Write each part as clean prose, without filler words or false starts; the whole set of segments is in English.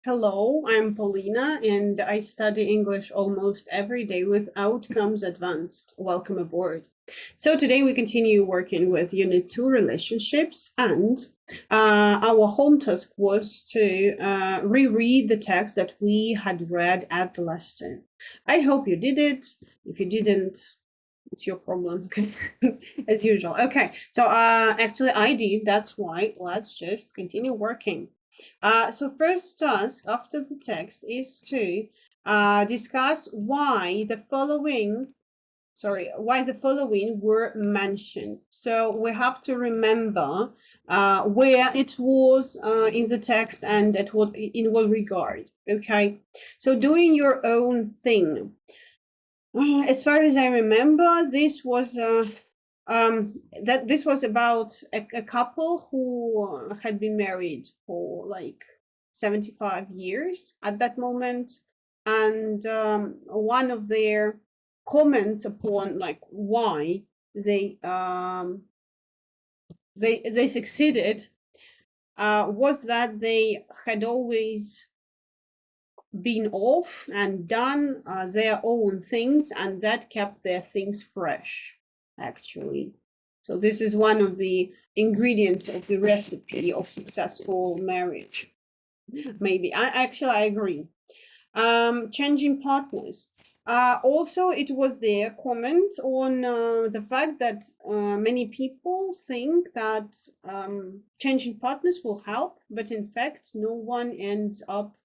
Hello, I'm Paulina, and I study English almost every day with Outcomes Advanced. Welcome aboard. So today we continue working with Unit 2 relationships, and our home task was to reread the text that we had read at the lesson. I hope you did it. If you didn't, it's your problem, okay? As usual. Okay, so actually I did, that's why let's just continue working. So first task after the text is to discuss why the following were mentioned. So we have to remember where it was in the text and in what regard. Okay, so doing your own thing. As far as I remember, this was this was about a couple who had been married for like 75 years at that moment, and one of their comments upon like why they succeeded was that they had always been off and done their own things, and that kept their things fresh, actually. So this is one of the ingredients of the recipe of successful marriage. Maybe. I agree. Changing partners. Also, it was their comment on the fact that many people think that changing partners will help, but in fact, no one ends up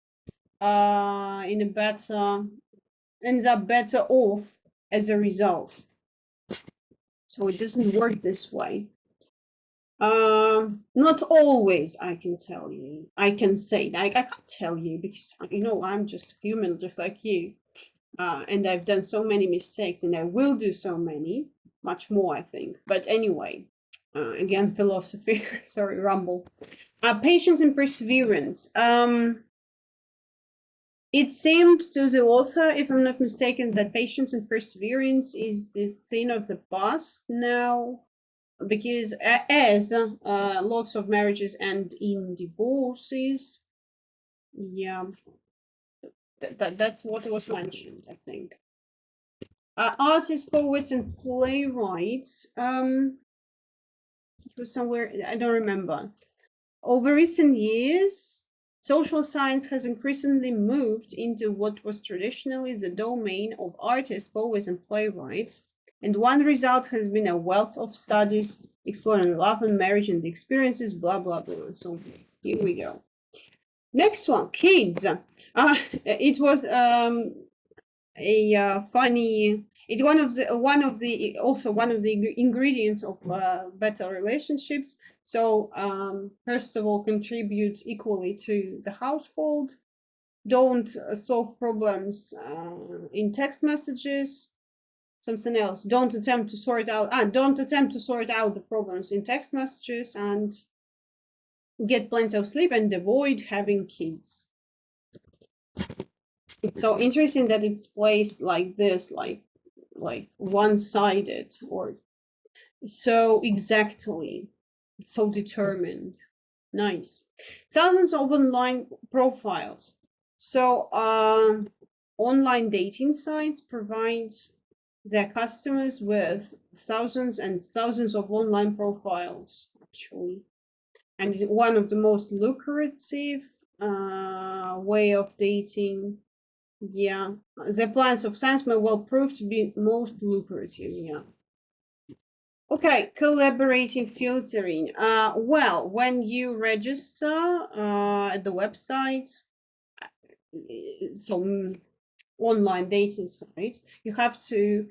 better off as a result. So it doesn't work this way. Not always, I can tell you. I can say, I can't tell you because, I'm just human, just like you. And I've done so many mistakes, and I will do so many, much more, I think. But anyway, again, philosophy, sorry, rumble. Patience and perseverance. It seemed to the author, if I'm not mistaken, that patience and perseverance is the thing of the past now, because as lots of marriages end in divorces, yeah, that's what was mentioned, I think. Artists, poets, and playwrights. It was somewhere, I don't remember. Over recent years, social science has increasingly moved into what was traditionally the domain of artists, poets, and playwrights, and one result has been a wealth of studies exploring love and marriage and the experiences, blah, blah, blah. So here we go. Next one, kids. It was a funny. It's one of the ingredients of better relationships. So first of all, contribute equally to the household. Don't solve problems in text messages. Something else. Don't attempt to sort out the problems in text messages, and get plenty of sleep and avoid having kids. It's so interesting that it's placed like this, like one-sided, or so exactly, so determined. Nice. Thousands of online profiles. So online dating sites provide their customers with thousands and thousands of online profiles, actually, and one of the most lucrative way of dating. Yeah, the plans of science may well prove to be most lucrative. Yeah. Okay, collaborating filtering. Well, when you register at the website, so online dating site, you have to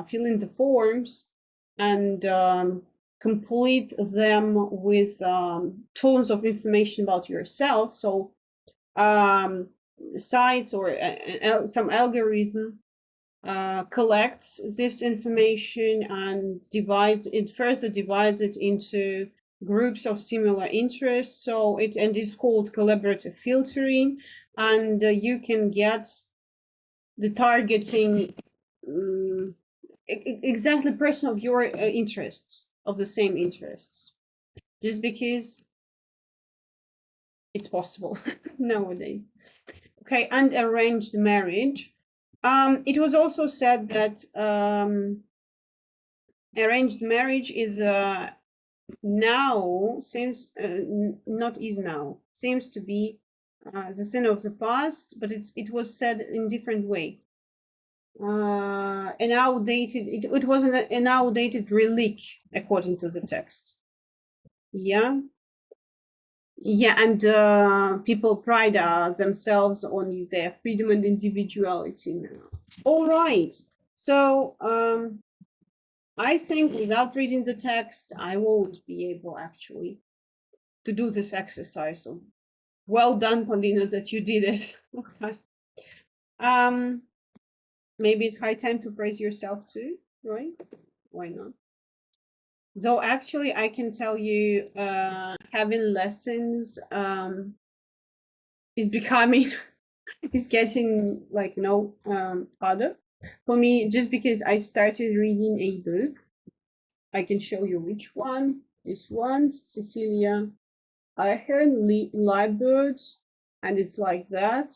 fill in the forms and complete them with tons of information about yourself. So sites or some algorithm collects this information and further divides it into groups of similar interests. So it's called collaborative filtering, and you can get the targeting exactly person of your interests, of the same interests, just because it's possible nowadays. Okay, and arranged marriage. It was also said that arranged marriage is now seems not is now seems to be the sin of the past, but it was said in different way. An outdated it was an outdated relic according to the text. Yeah. Yeah, and people pride themselves on their freedom and individuality now. All right. So I think without reading the text, I won't be able actually to do this exercise. So well done, Paulina, that you did it. Okay. Maybe it's high time to praise yourself too, right? Why not? So actually, I can tell you, having lessons is becoming is getting like harder for me, just because I started reading a book. I can show you which one. This one, Cecilia. I heard live birds, and it's like that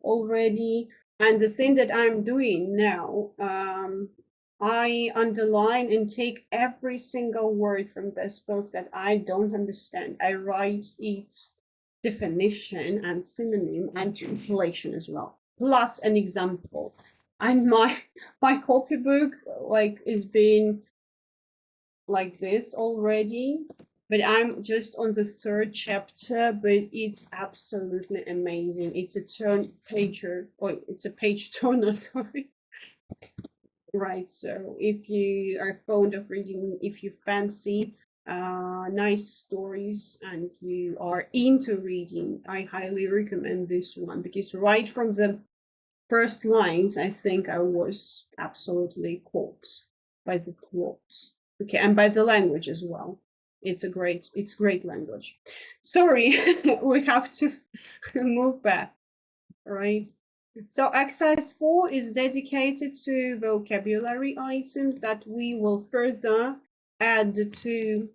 already. And the thing that I'm doing now, I underline and take every single word from this book that I don't understand. I write its definition and synonym and translation as well, plus an example. And my copybook is being like this already, but I'm just on the 3rd chapter, but it's absolutely amazing. It's a pager, or it's a page turner, sorry. Right, so if you are fond of reading, if you fancy nice stories and you are into reading, I highly recommend this one, because right from the first lines, I think I was absolutely caught by the quotes. Okay, and by the language as well. It's great language. Sorry, we have to move back, right? So exercise 4 is dedicated to vocabulary items that we will further add to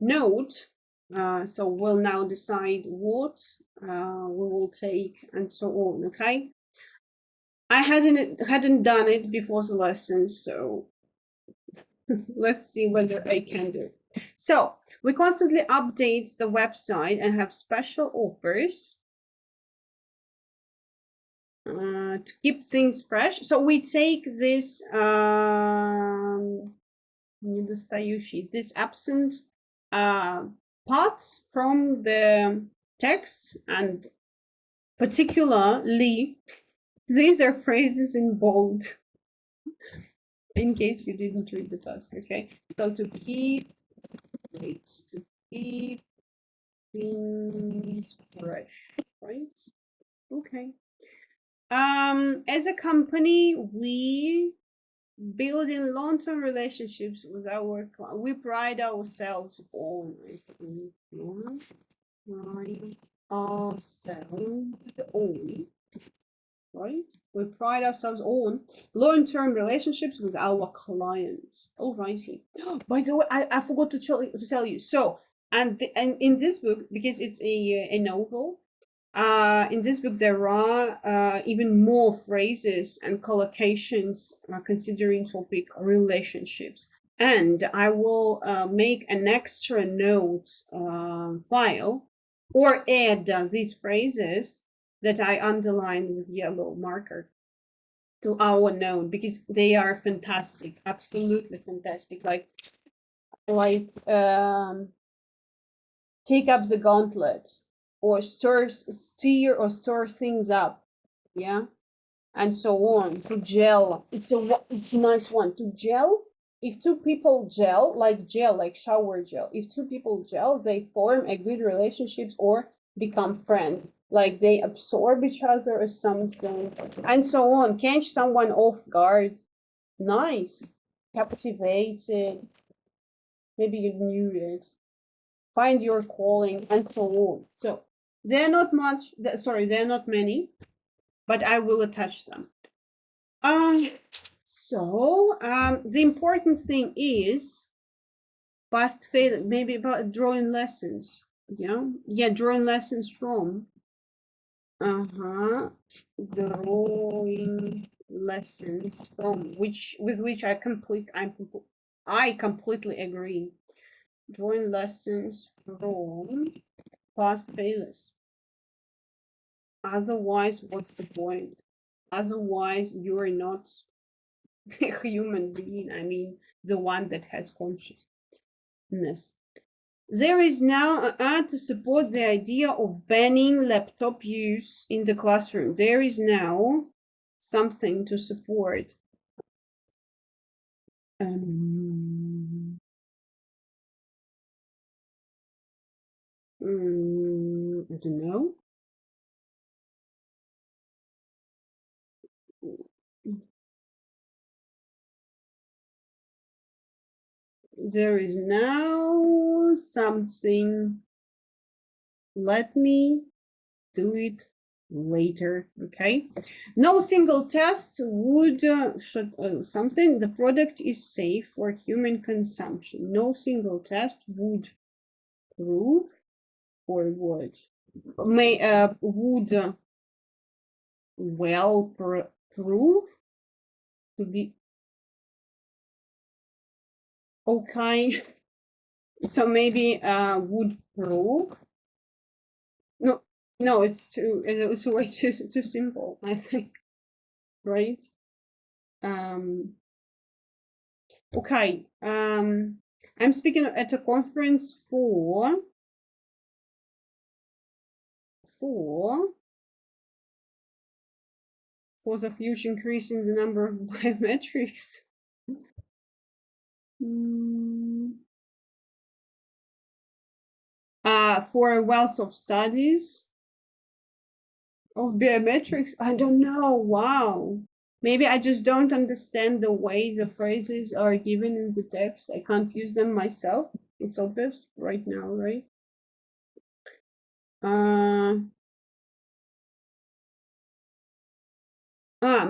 note. So we'll now decide what we will take and so on. Okay. I hadn't done it before the lesson, so let's see whether I can do it. So we constantly update the website and have special offers to keep things fresh. So we take this this absent parts from the text, and particularly these are phrases in bold, in case you didn't read the task. Okay, so to keep things fresh, right? Okay. As a company, we build in long-term relationships with our clients. We pride ourselves on, I think, pride ourselves on, right? We pride ourselves on long-term relationships with our clients. All righty. By the way, I forgot to tell you. So, and in this book, because it's a novel, in this book there are even more phrases and collocations considering topic relationships, and I will make an extra note file or add these phrases that I underline with yellow marker to our note, because they are fantastic, absolutely fantastic. Like take up the gauntlet, or steer or stir things up, yeah, and so on. To gel, it's a nice one. To gel, if two people gel, like shower gel, if two people gel, they form a good relationships or become friends, like they absorb each other or something, and so on. Catch someone off guard, nice. Captivated, maybe you knew it. Find your calling, and so on. So they're not many, but I will attach them. So the important thing is past failure, maybe about drawing lessons. Yeah, drawing lessons from. Drawing lessons from, with which I completely agree. Drawing lessons from past failures. Otherwise, what's the point? Otherwise, you're not a human being. I mean, the one that has consciousness. There is now an ad to support the idea of banning laptop use in the classroom. There is now something to support. I don't know. There is now something. Let me do it later. Okay. No single test would something. The product is safe for human consumption. No single test would prove or would well prove to be okay. So maybe would prove. No, it's way too simple, I think. Right? Okay. I'm speaking at a conference for the huge increase in the number of biometrics. For a wealth of studies of biometrics. I don't know. Wow. Maybe I just don't understand the way the phrases are given in the text. I can't use them myself. It's obvious right now, right?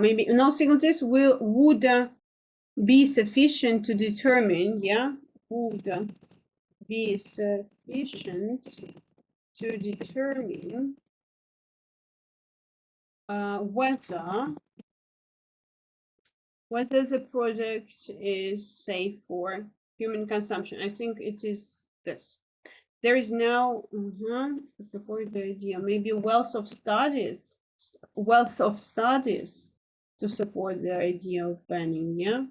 Maybe no single test would be sufficient to determine, would be sufficient to determine whether the product is safe for human consumption. I think it is this. There is now support the idea, maybe wealth of studies to support the idea of banning.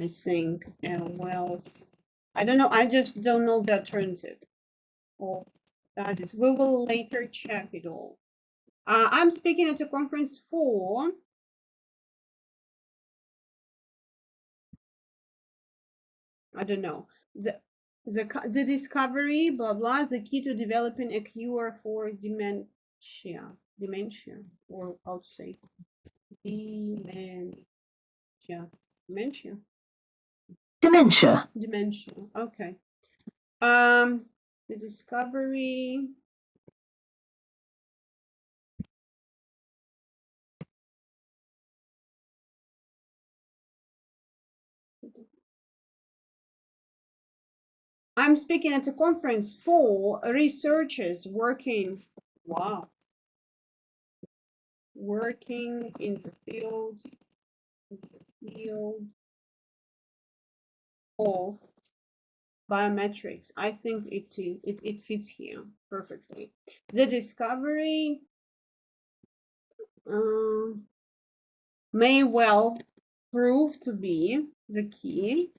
I think wealth. I don't know. I just don't know the alternative of studies. We will later check it all. I'm speaking at a conference for I don't know the discovery, blah blah, the key to developing a cure for dementia, or how to say dementia. Okay. The discovery. I'm speaking at a conference for researchers working. Wow. Working in the field of biometrics. I think it fits here perfectly. The discovery may well prove to be the key.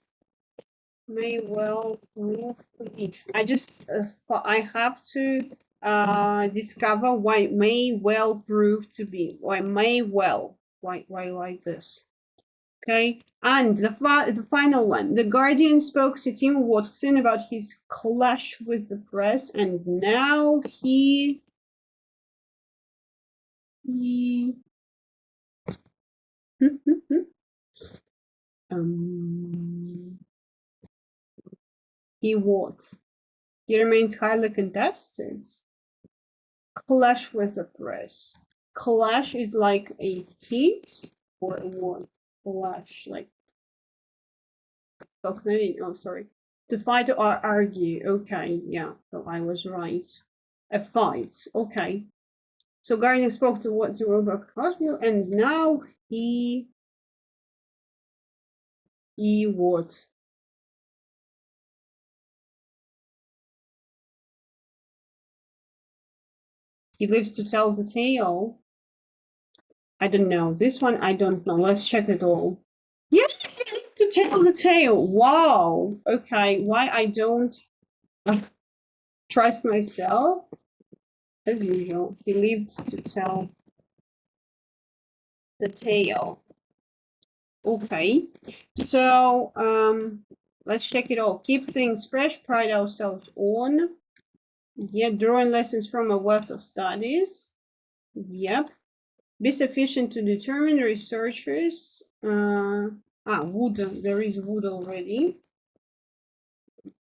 May well prove to be. I just I have to discover why may well prove to be. Why may well. Why like this? Okay, and the final one. The Guardian spoke to Tim Watson about his clash with the press, and now he what? He remains highly contested. Clash with the press. Clash is like a hit or a what? Clash, like oh sorry. To fight or argue. Okay, yeah, so I was right. A fight. Okay. So Guardian spoke to what to Robot Hospital, and now he what? He lives to tell the tale. I don't know. This one I don't know. Let's check it all. Yes, to tell the tale. Wow. Okay. Why I don't trust myself? As usual. He lived to tell the tale. Okay. So let's check it all. Keep things fresh, pride ourselves on. Yeah, drawing lessons from a wealth of studies. Yep. Be sufficient to determine researchers. Wood. There is wood already.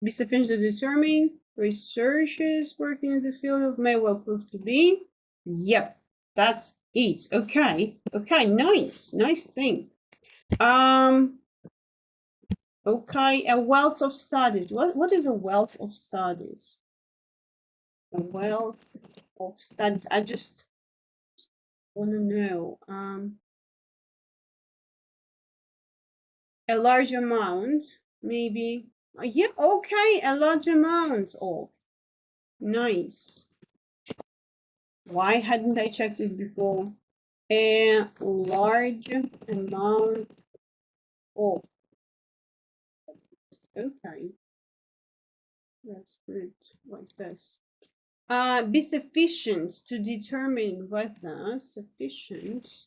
Be sufficient to determine researchers working in the field of may well prove to be. Yep, that's it. Okay. Okay, nice. Nice thing. Okay, a wealth of studies. What is a wealth of studies? A wealth of studies. I just want to know. A large amount, maybe. Yeah, okay, a large amount of. Nice. Why hadn't I checked it before? A large amount of. Okay. Let's put it like this. Be sufficient to determine whether sufficient.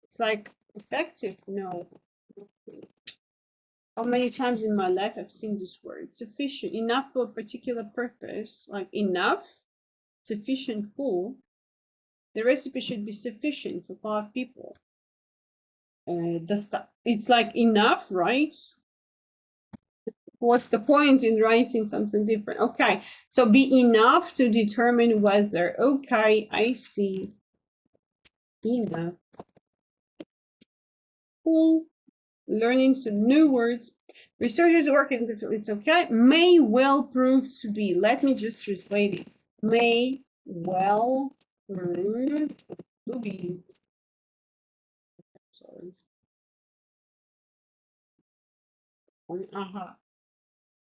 It's like effective. No. How many times in my life I've seen this word? Sufficient, enough for a particular purpose, like enough, sufficient for. The recipe should be sufficient for 5 people. It's like enough, right? What's the point in writing something different? Okay, so be enough to determine whether. Okay, I see. Enough. Cool. Learning some new words. Researchers working in the field. It's okay. May well prove to be. Let me just translate it. May well prove to be. Sorry.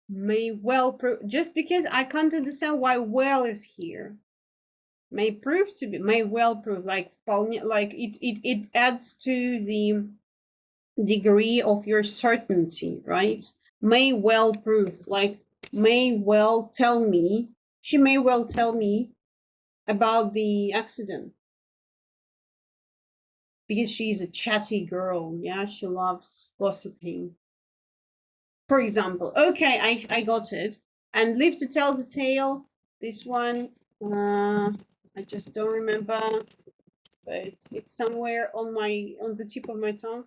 May well prove. Just because I can't understand why well is here. May prove to be. May well prove. Like it adds to the degree of your certainty, right? May well prove, like may well tell me, she may well tell me about the accident because she's a chatty girl. Yeah, she loves gossiping, for example. Okay, I got it. And live to tell the tale. This one I just don't remember, but it's somewhere on the tip of my tongue.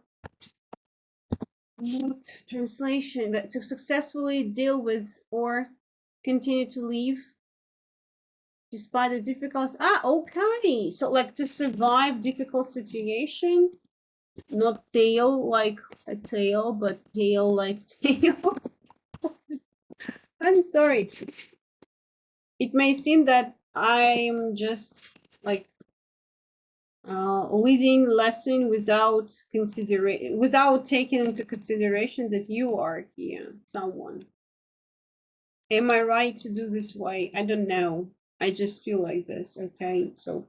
Not translation, but to successfully deal with or continue to live despite the difficulties. Okay. So like to survive difficult situation, not tail like a tail, but tail like tail. I'm sorry. It may seem that I'm just like leading lesson without taking into consideration that you are here, someone. Am I right to do this way? I don't know. I just feel like this, okay? So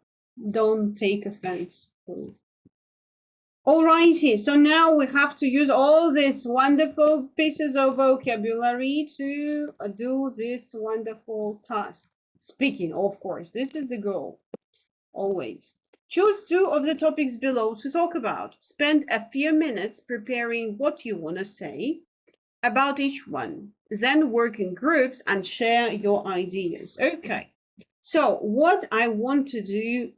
don't take offense, please. Alrighty, so now we have to use all these wonderful pieces of vocabulary to do this wonderful task. Speaking, of course, this is the goal, always. Choose 2 of the topics below to talk about. Spend a few minutes preparing what you want to say about each one. Then work in groups and share your ideas. Okay, so what I want to do,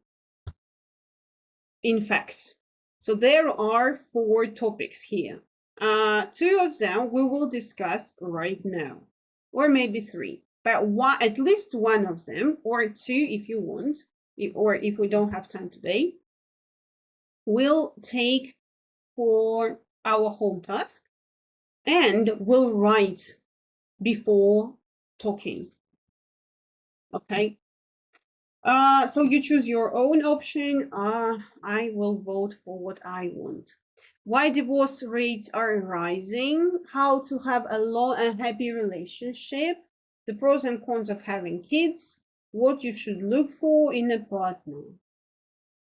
in fact, so there are 4 topics here. 2 of them we will discuss right now, or maybe 3, but at least 1 of them, or 2 if you want, or if we don't have time today, we'll take for our home task and we'll write before talking. Okay. So you choose your own option. I will vote for what I want. Why divorce rates are rising, how to have a long and happy relationship, the pros and cons of having kids, what you should look for in a partner.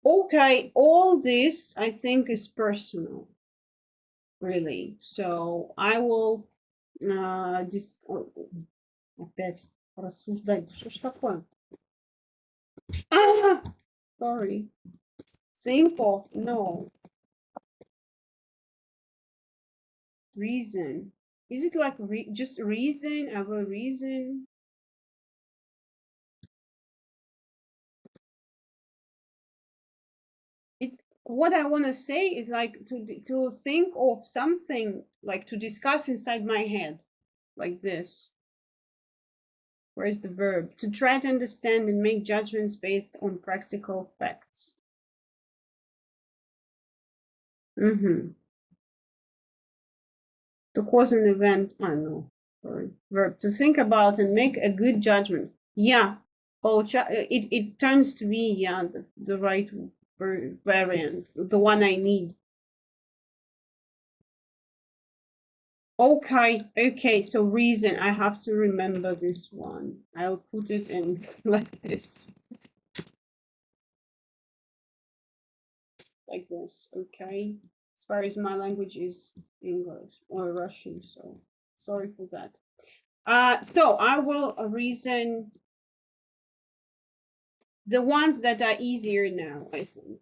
Okay, all this I think is personal, really. So I will опять рассуждать. Что ж такое? Sorry. Think of, no. Reason. Is it like just reason? I will reason. What I want to say is like to think of something, like to discuss inside my head, like this. Where is the verb? To try to understand and make judgments based on practical facts. To cause an event, I know. Sorry. Verb. To think about and make a good judgment. Yeah. Oh, it turns to be, yeah, the right variant, the one I need. Okay, so reason, I have to remember this one. I'll put it in like this. Like this, okay? As far as my language is English or Russian, so sorry for that. So I will reason the ones that are easier now, I think.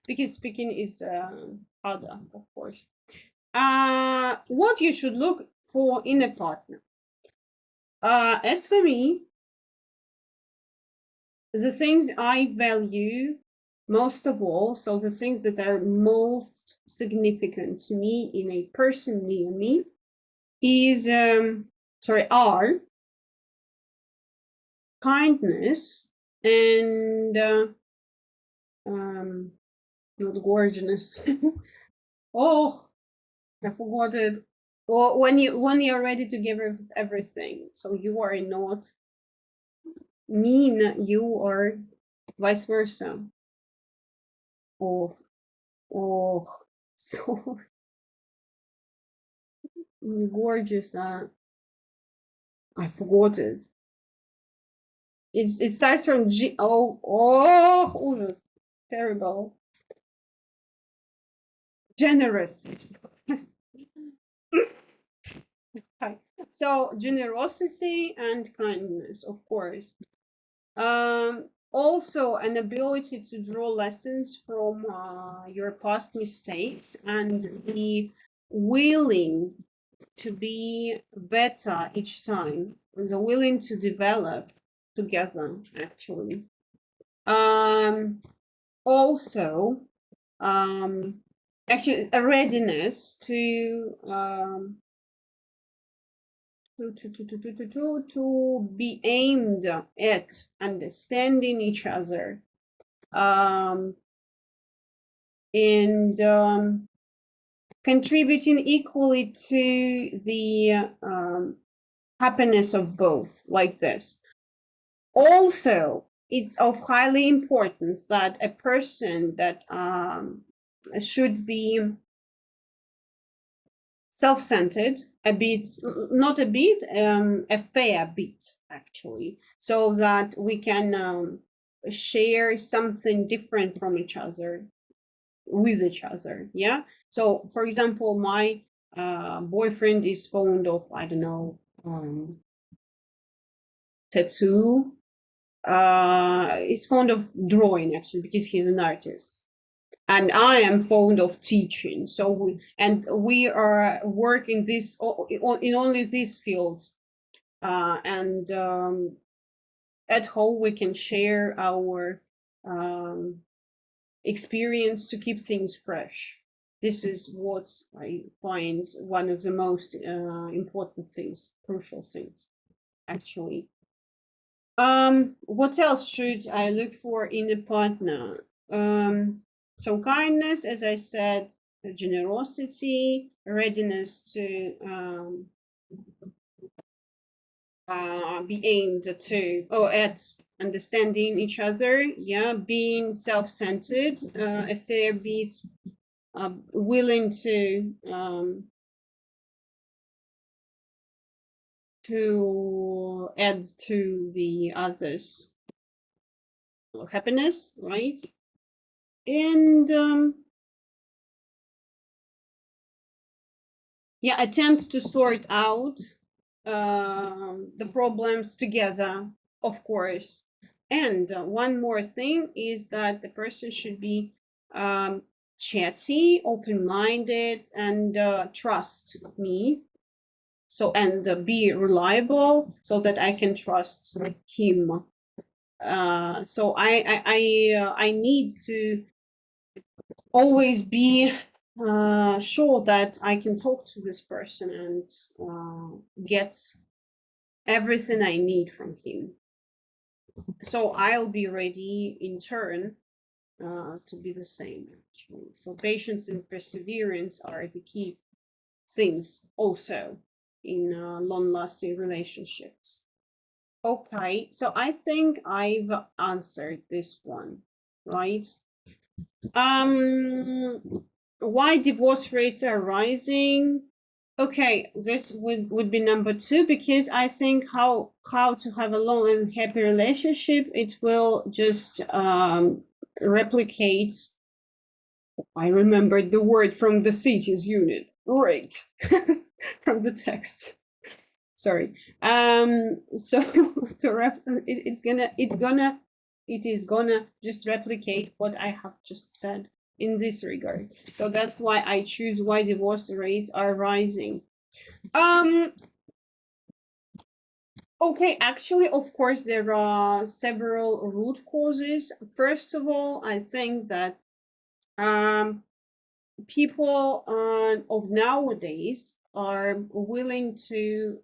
Because speaking is harder, of course. What you should look for in a partner. As for me, the things I value most of all, so the things that are most significant to me in a person near me is, are kindness and not gorgeousness. Oh, I forgot it. Or when you're ready to give everything, so you are not mean, you are vice versa. Oh, so gorgeous. I forgot it. It starts from G. Oh, terrible. Generous. So generosity and kindness, of course. Also an ability to draw lessons from your past mistakes and be willing to be better each time, the willing to develop together, actually. Also, actually a readiness to be aimed at understanding each other, and contributing equally to the happiness of both, like this. Also, it's of highly importance that a person that should be self-centered, a bit, not a bit, a fair bit, actually, so that we can share something different from each other, with each other, yeah? So, for example, my boyfriend is fond of, I don't know, tattoo. He's fond of drawing, actually, because he's an artist. And I am fond of teaching. So we are working this in only these fields, and at home we can share our experience to keep things fresh. This is what I find one of the most important things, crucial things, actually. What else should I look for in a partner? So kindness, as I said, generosity, readiness to be aimed to or at understanding each other, yeah, being self-centered, a fair bit willing to add to the others' happiness, right? And yeah, attempt to sort out the problems together, of course. And one more thing is that the person should be chatty, open-minded, and trust me. So, and be reliable so that I can trust him. So I need to always be sure that I can talk to this person and get everything I need from him. So I'll be ready in turn to be the same, actually. So patience and perseverance are the key things also in long-lasting relationships. Okay, so I think I've answered this one, right? Why divorce rates are rising? Okay, this would be number 2, because I think how to have a long and happy relationship, it will just replicate. I remembered the word from the cities unit. Great. From the text. Sorry. So it is gonna just replicate what I have just said in this regard. So that's why I choose why divorce rates are rising. Okay, actually, of course, there are several root causes. First of all, I think that people of nowadays are willing to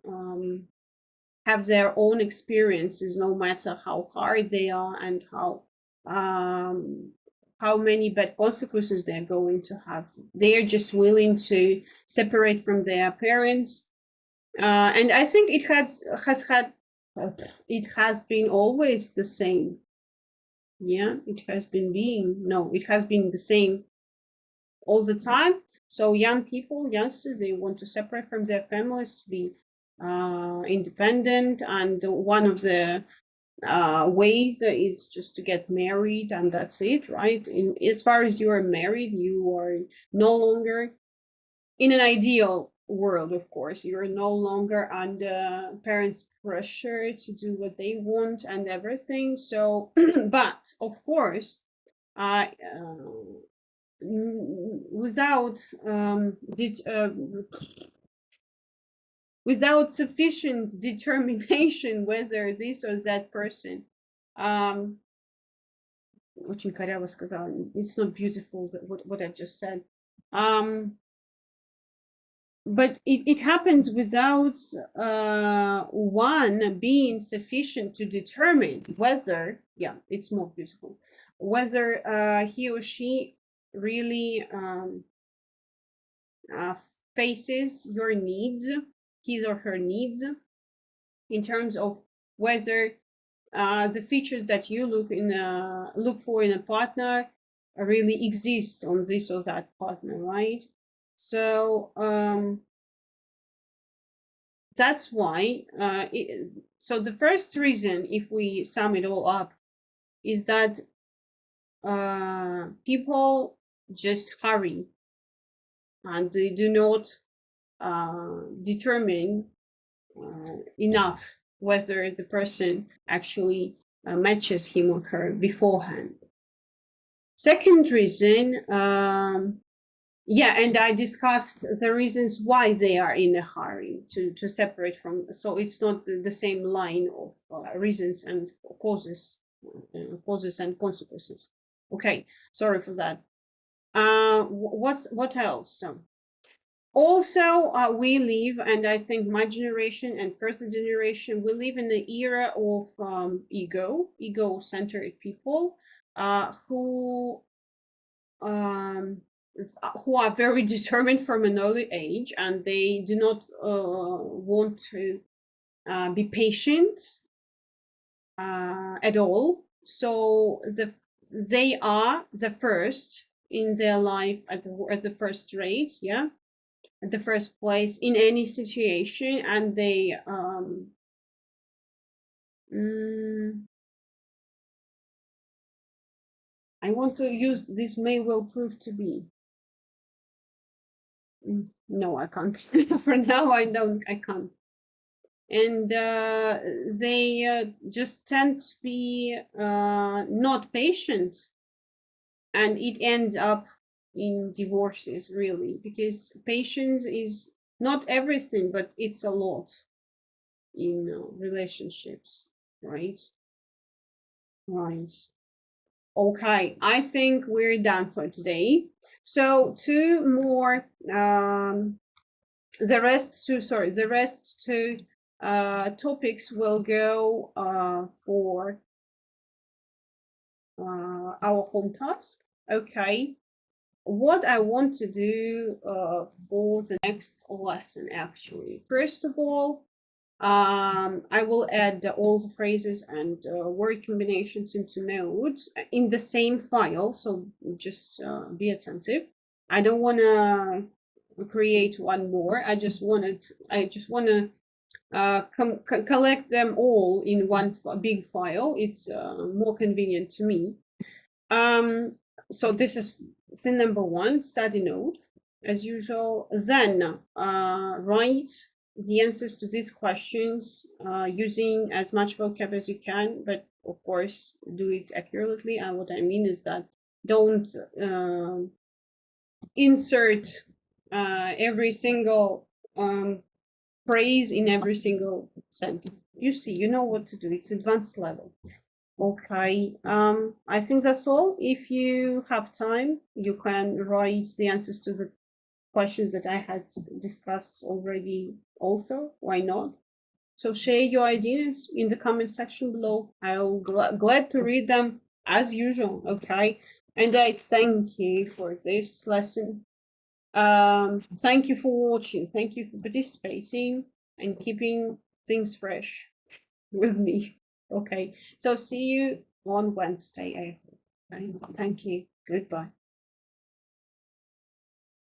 have their own experiences, no matter how hard they are and how many bad consequences they're going to have. They're just willing to separate from their parents, and I think it has been always the same. Yeah, it has been the same all the time. So young people, youngsters, they want to separate from their families to be independent, and one of the ways is just to get married, and that's it, right? As far as you are married, you are no longer in an ideal world, of course. You're no longer under parents' pressure to do what they want and everything. So, but of course, without without sufficient determination whether this or that person очень коряво сказала, it's not beautiful what I just said, but it happens without one being sufficient to determine whether, yeah, it's more beautiful, whether he or she really faces your needs, his or her needs, in terms of whether the features that you look for in a partner really exist on this or that partner, right? So that's why. So the first reason, if we sum it all up, is that people just hurry and they do not determine enough whether the person actually matches him or her beforehand. Second reason, yeah, and I discussed the reasons why they are in a hurry to separate from, so it's not the same line of reasons and causes and consequences. Okay, sorry for that. What else? Also, we live, and I think my generation and first generation, we live in the era of ego-centered people who are very determined from an early age, and they do not want to be patient at all. So they are the first in their life at the first rate, yeah, at the first place in any situation, and they I want to use this may well prove to be. No, I can't. For now, I can't. And they just tend to be not patient, and it ends up in divorces, really, because patience is not everything, but it's a lot in relationships, right? Right. Okay, I think we're done for today. So two more, the rest two topics will go for our home task. Okay, what I want to do for the next lesson, actually, first of all, I will add all the phrases and word combinations into notes in the same file, so just be attentive. I don't want to create one more. I just want to collect them all in one big file. It's more convenient to me. So this is thing number one, study note, as usual. Then write the answers to these questions using as much vocab as you can, but of course do it accurately. And what I mean is that don't insert every single phrase in every single sentence. You see, you know what to do. It's advanced level. Okay, I think that's all. If you have time, you can write the answers to the questions that I had discussed already also. Why not? So share your ideas in the comment section below. I'll glad to read them as usual, okay? And I thank you for this lesson. Thank you for watching. Thank you for participating and keeping things fresh with me. Okay, so see you on Wednesday. Thank you. Goodbye.